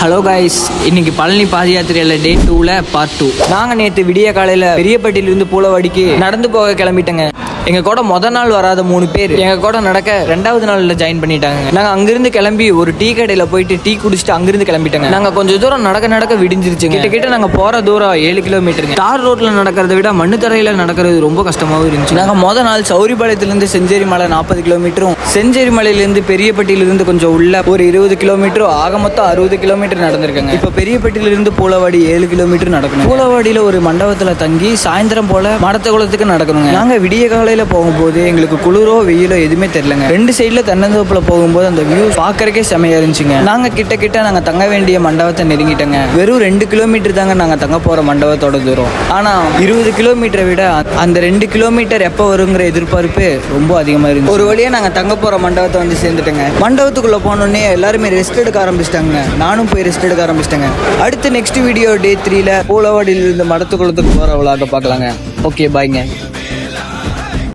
Hello guys, இன்னைக்கு பழனி பாத யாத்திரையில டே 2ல part 2. நாங்கள் நேற்று விடிய காலையில் பெரியப்பட்டியிலிருந்து பூலவாடிக்கு நடந்து போக கிளம்பிட்டேங்க. எங்கள் கூட முதல் நாள் வராத 3 பேர் எங்கள் கூட நடக்க 2வது நாளில் ஜாயின் பண்ணிட்டாங்க. நாங்கள் அங்கிருந்து கிளம்பி ஒரு டீ கடையில் போயிட்டு டீ குடிச்சிட்டு அங்கிருந்து கிளம்பிட்டாங்க. நாங்கள் கொஞ்சம் தூரம் நடக்க விடிஞ்சிருச்சுங்க. கிட்ட நாங்கள் போகிற தூரம் 7 கிலோமீட்டருங்க. தார் ரோட்டில் நடக்கிறத விட மண்ணு தரையில் நடக்கிறது ரொம்ப கஷ்டமாகவும் இருந்துச்சு. நாங்கள் முதல் நாள் சௌரிபாளையத்திலிருந்து செஞ்சேரி மலை 40 கிலோமீட்டரும், செஞ்சேரி மலையிலேருந்து பெரியப்பட்டியிலிருந்து கொஞ்சம் உள்ள ஒரு 20 கிலோமீட்டரும், ஆக மொத்தம் 60 கிலோமீட்டர் நடந்திருக்காங்க. இப்போ பெரியப்பட்டியிலிருந்து பூலவாடி 7 கிலோமீட்டர் நடக்கணும். பூலவாடியில் ஒரு மண்டபத்தில் தங்கி சாயந்தரம் போல மடத்தகுளத்துக்கு நடக்கணுங்க. நாங்கள் விடிய காலையில் போகும்போது எங்களுக்கு குளிரோ வெயிலோ எதுவுமே தெரியலங்க. 2 சைடில் தென்னந்தோப்புல போகும்போது அந்த வியூ பார்க்கறக்கே செமையா இருந்துச்சுங்க. நாங்கள் கிட்ட நாங்கள் தங்க வேண்டிய மண்டபத்தை நெருங்கிட்டோங்க. வெறும் 2 கிலோமீட்டர் தாங்க நாங்கள் தங்க போகிற மண்டபத்தோட தூரம். ஆனால் 20 கிலோமீட்டரை விட அந்த 2 கிலோமீட்டர் எப்போ வருங்கிற எதிர்பார்ப்பு ரொம்ப அதிகமாக இருந்துச்சு. ஒரு வழியாக நாங்கள் தங்க போகிற மண்டபத்தை வந்து சேர்ந்துட்டேங்க. மண்டபத்துக்குள்ளே போனோடனே எல்லாருமே ரெஸ்ட் எடுக்க ஆரம்பிச்சிட்டாங்க. நானும் போய் ரெஸ்ட் எடுக்க ஆரம்பிச்சிட்டேங்க. அடுத்து நெக்ஸ்ட் வீடியோ டே 3ல பூலவாடியிலிருந்து மடத்துக்குளத்துக்கு போகிற விழாக்க பார்க்கலாங்க. ஓகே, பாய்ங்க.